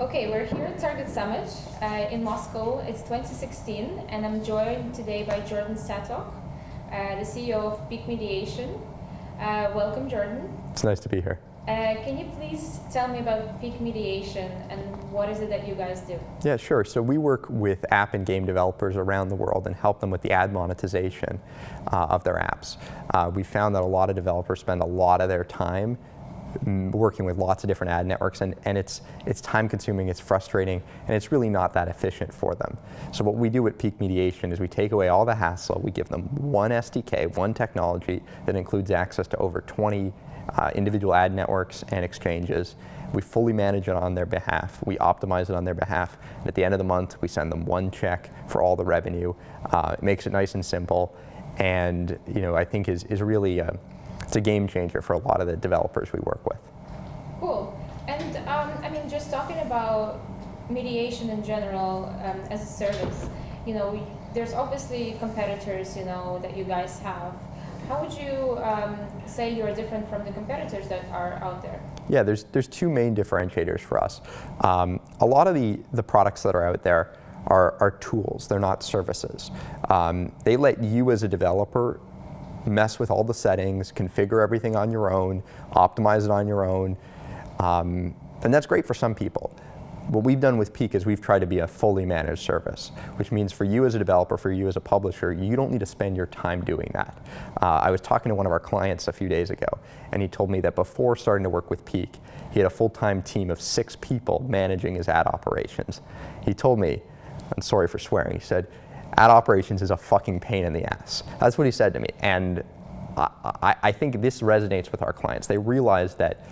Okay, we're here at Target Summit in Moscow. It's 2016, and I'm joined today by Jordan Satok, the CEO of Peak Mediation. Welcome, Jordan. It's nice to be here. Can you please tell me about Peak Mediation and what is it that you guys do? Yeah, sure. So we work with app and game developers around the world and help them with the ad monetization of their apps. We found that a lot of developers spend a lot of their time working with lots of different ad networks, and it's time consuming, it's frustrating, and it's really not that efficient for them. So what we do at Peak Mediation is we take away all the hassle, we give them one SDK, one technology that includes access to over 20 individual ad networks and exchanges. We fully manage it on their behalf, we optimize it on their behalf, and at the end of the month we send them one check for all the revenue. It makes it nice and simple, and I think is really it's a game changer for a lot of the developers we work with. Cool. And I mean, just talking about mediation in general as a service, there's obviously competitors, that you guys have. How would you say you're different from the competitors that are out there? Yeah, there's two main differentiators for us. A lot of the products that are out there are tools, they're not services. They let you as a developer mess with all the settings, configure everything on your own, optimize it on your own, and that's great for some people. What we've done with Peak is we've tried to be a fully managed service, which means for you as a developer, for you as a publisher, you don't need to spend your time doing that. I was talking to one of our clients a few days ago, and he told me that before starting to work with Peak, he had a full-time team of 6 people managing his ad operations. He told me, I'm sorry for swearing, he said, ad operations is a fucking pain in the ass. That's what he said to me, and I think this resonates with our clients. They realize that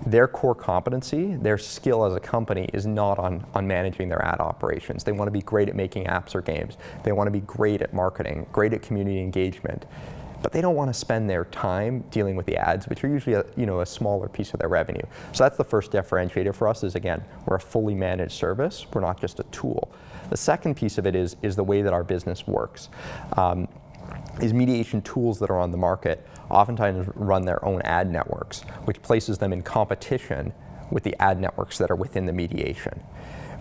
their core competency, their skill as a company is not on managing their ad operations. They want to be great at making apps or games. They want to be great at marketing, great at community engagement, but they don't want to spend their time dealing with the ads, which are usually a smaller piece of their revenue. So that's the first differentiator for us is, again, we're a fully managed service. We're not just a tool. The second piece of it is the way that our business works. These mediation tools that are on the market oftentimes run their own ad networks, which places them in competition with the ad networks that are within the mediation.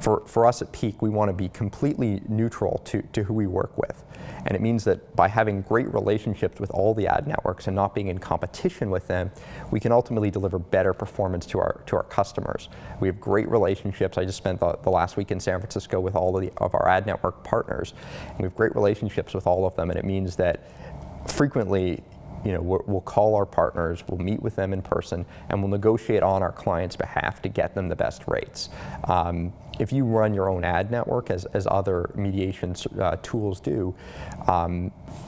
For us at Peak, we want to be completely neutral to who we work with. And it means that by having great relationships with all the ad networks and not being in competition with them, we can ultimately deliver better performance to our customers. We have great relationships. I just spent the last week in San Francisco with all of our ad network partners. And we have great relationships with all of them, and it means that frequently we'll call our partners, we'll meet with them in person, and we'll negotiate on our clients' behalf to get them the best rates. If you run your own ad network, as other mediation tools do.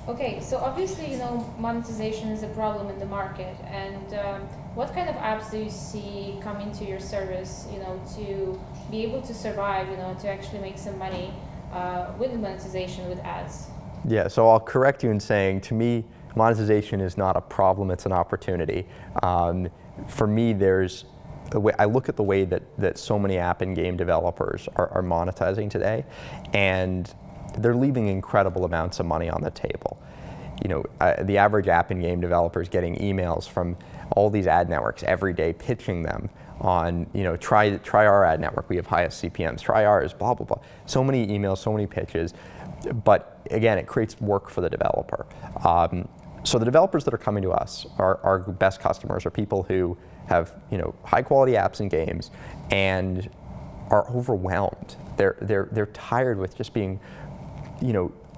Okay, so obviously, monetization is a problem in the market, and what kind of apps do you see coming to your service, to be able to survive, to actually make some money with monetization with ads? Yeah, so I'll correct you in saying, to me, monetization is not a problem, it's an opportunity. For me, I look at the way that so many app and game developers are monetizing today, and they're leaving incredible amounts of money on the table. The average app and game developer is getting emails from all these ad networks every day pitching them on, try our ad network, we have highest CPMs, try ours, blah, blah, blah. So many emails, so many pitches, but again, it creates work for the developer. So the developers that are coming to us, our best customers, are people who have high quality apps and games and are overwhelmed. They're tired with just being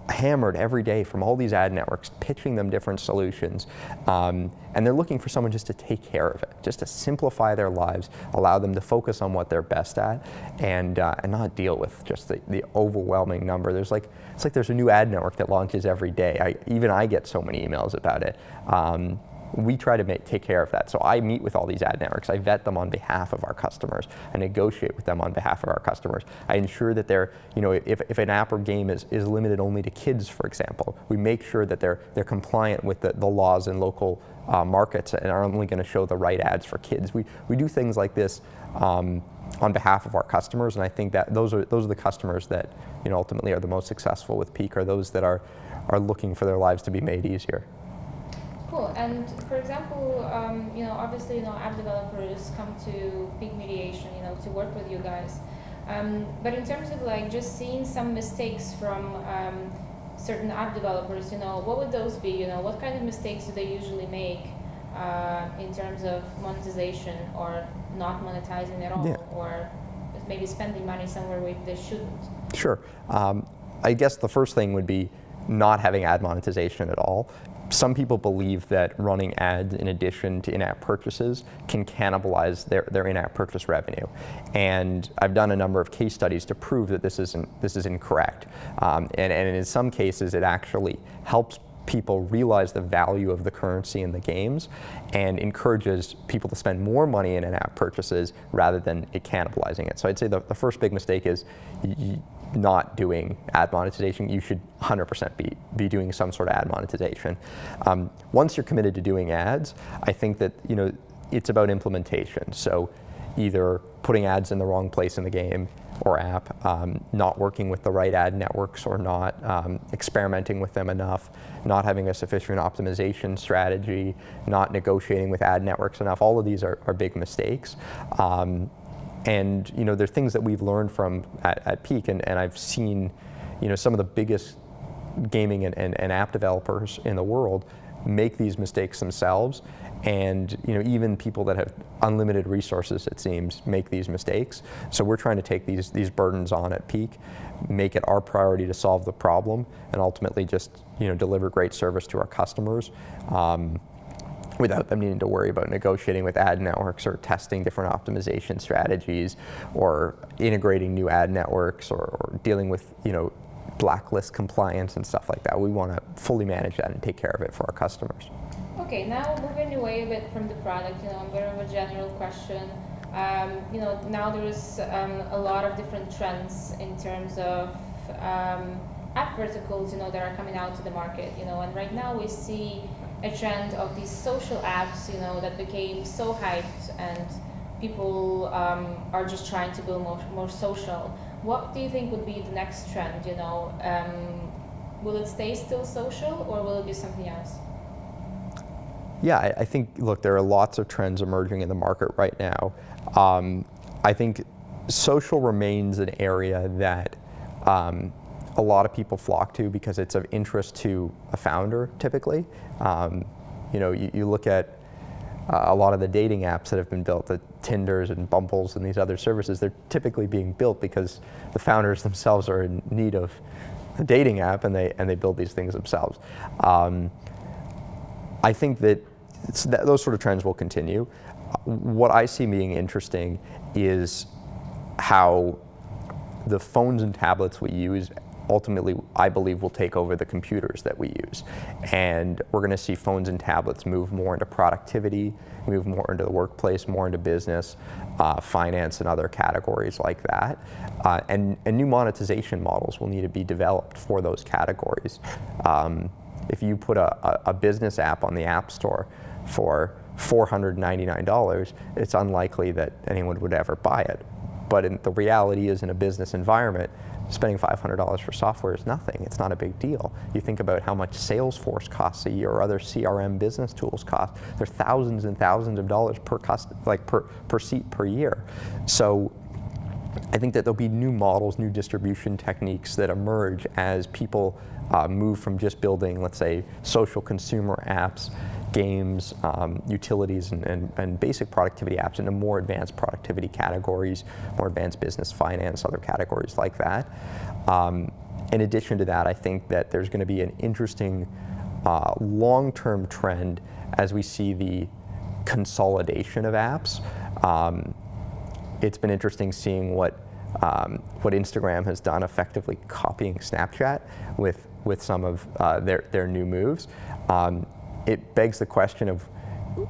hammered every day from all these ad networks, pitching them different solutions, and they're looking for someone just to take care of it, just to simplify their lives, allow them to focus on what they're best at, and not deal with just the overwhelming number. It's like there's a new ad network that launches every day. Even I get so many emails about it. We try to take care of that. So I meet with all these ad networks. I vet them on behalf of our customers. I negotiate with them on behalf of our customers. I ensure that they're, if an app or game is limited only to kids, for example, we make sure that they're compliant with the laws in local markets and are only going to show the right ads for kids. We do things like this on behalf of our customers, and I think that those are the customers that ultimately are the most successful with Peak, are those that are looking for their lives to be made easier. Cool. And for example, obviously, app developers come to Peak Mediation, to work with you guys. But in terms of like just seeing some mistakes from certain app developers, what would those be? What kind of mistakes do they usually make in terms of monetization or not monetizing at all, or maybe spending money somewhere where they shouldn't? Sure. I guess the first thing would be not having ad monetization at all. Some people believe that running ads in addition to in-app purchases can cannibalize their in-app purchase revenue. And I've done a number of case studies to prove that this is incorrect. And in some cases, it actually helps people realize the value of the currency in the games and encourages people to spend more money in in-app purchases rather than it cannibalizing it. So I'd say the first big mistake is not doing ad monetization. You should 100% be doing some sort of ad monetization. Once you're committed to doing ads, I think that it's about implementation. So either putting ads in the wrong place in the game or app, not working with the right ad networks or not experimenting with them enough, not having a sufficient optimization strategy, not negotiating with ad networks enough. All of these are big mistakes. And they're things that we've learned from at Peak, and I've seen some of the biggest gaming and app developers in the world make these mistakes themselves, and even people that have unlimited resources, it seems, make these mistakes. So we're trying to take these burdens on at Peak, make it our priority to solve the problem, and ultimately just deliver great service to our customers without them needing to worry about negotiating with ad networks or testing different optimization strategies or integrating new ad networks or dealing with blacklist compliance and stuff like that. We want to fully manage that and take care of it for our customers. Okay, now moving away a bit from the product, a bit of a general question. Now there's a lot of different trends in terms of app verticals, that are coming out to the market, and right now we see a trend of these social apps, that became so hyped, and people are just trying to build more social. What do you think would be the next trend? Will it stay still social, or will it be something else? Yeah, I think, look, there are lots of trends emerging in the market right now. I think social remains an area that a lot of people flock to because it's of interest to a founder, typically. You look at a lot of the dating apps that have been built, the Tinders and Bumbles and these other services, they're typically being built because the founders themselves are in need of a dating app, and they build these things themselves. I think that those sort of trends will continue. What I see being interesting is how the phones and tablets we use ultimately, I believe, will take over the computers that we use. And we're going to see phones and tablets move more into productivity, move more into the workplace, more into business, finance, and other categories like that. And new monetization models will need to be developed for those categories. If you put a business app on the App Store for $499, it's unlikely that anyone would ever buy it. But the reality is, in a business environment, spending $500 for software is nothing. It's not a big deal. You think about how much Salesforce costs a year, or other CRM business tools cost. They're thousands and thousands of dollars per seat per year. So I think that there'll be new models, new distribution techniques that emerge as people move from just building, let's say, social consumer apps, games, utilities, and basic productivity apps into more advanced productivity categories, more advanced business finance, other categories like that. In addition to that, I think that there's going to be an interesting long-term trend as we see the consolidation of apps. It's been interesting seeing what Instagram has done, effectively copying Snapchat with some of their new moves. It begs the question of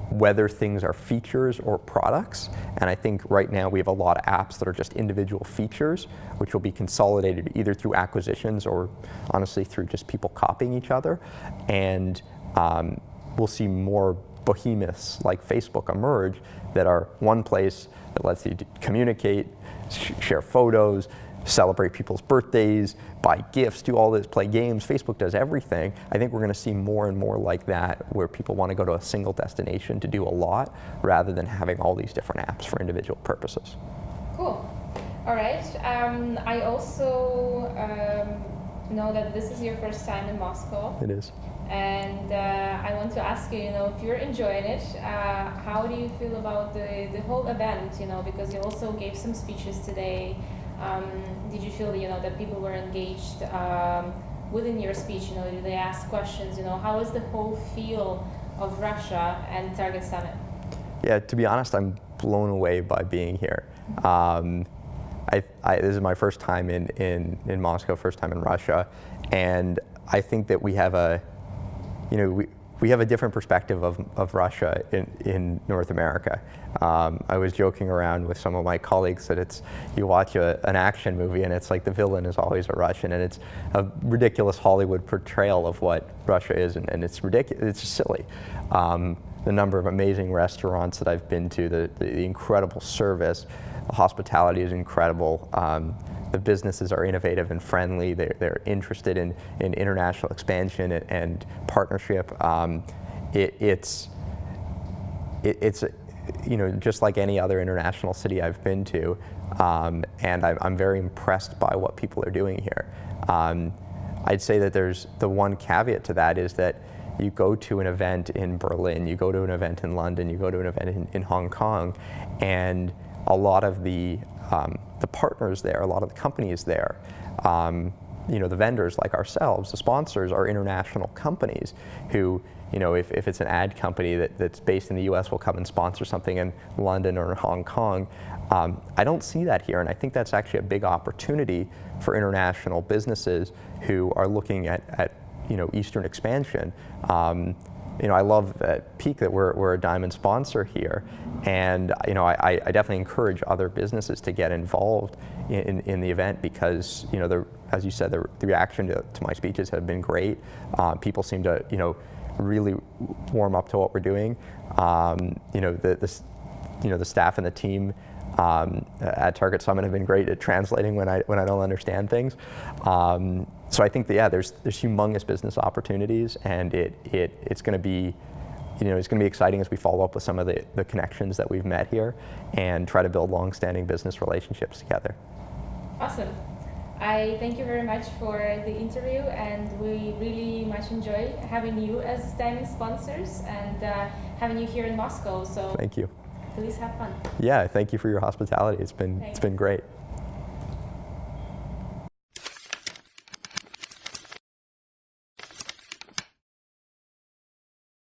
whether things are features or products. And I think right now we have a lot of apps that are just individual features, which will be consolidated either through acquisitions or honestly through just people copying each other. And we'll see more behemoths like Facebook emerge that are one place that lets you communicate, share photos, celebrate people's birthdays, buy gifts, do all this, play games. Facebook does everything. I think we're going to see more and more like that, where people want to go to a single destination to do a lot rather than having all these different apps for individual purposes. Cool. All right. I also know that this is your first time in Moscow. It is. And I want to ask you, if you're enjoying it, how do you feel about the whole event, because you also gave some speeches today. Did you feel, that people were engaged within your speech? Did they ask questions? How is the whole feel of Russia and Target Summit? Yeah, to be honest, I'm blown away by being here. This is my first time in Moscow, first time in Russia, and I think that we have a different perspective of Russia in North America. I was joking around with some of my colleagues that you watch an action movie and it's like the villain is always a Russian, and it's a ridiculous Hollywood portrayal of what Russia is, and it's ridiculous. It's just silly. The number of amazing restaurants that I've been to, the incredible service, the hospitality is incredible. The businesses are innovative and friendly. They're interested in international expansion and partnership. It's just like any other international city I've been to, and I'm very impressed by what people are doing here. I'd say that there's the one caveat to that is that you go to an event in Berlin, you go to an event in London, you go to an event in Hong Kong, and a lot of the partners there, a lot of the companies there, the vendors like ourselves, the sponsors are international companies who, if it's an ad company that's based in the US will come and sponsor something in London or Hong Kong. I don't see that here, and I think that's actually a big opportunity for international businesses who are looking at Eastern expansion. I love at Peak that we're a diamond sponsor here, and I definitely encourage other businesses to get involved in the event because as you said, the reaction to my speeches have been great. People seem to really warm up to what we're doing. The staff and the team at Target Summit have been great at translating when I don't understand things. So I think that there's humongous business opportunities, and it's going to be exciting as we follow up with some of the connections that we've met here and try to build long-standing business relationships together. Awesome. I thank you very much for the interview, and we really much enjoy having you as diamond sponsors and having you here in Moscow. So thank you. Please have fun. Yeah, thank you for your hospitality. It's been great.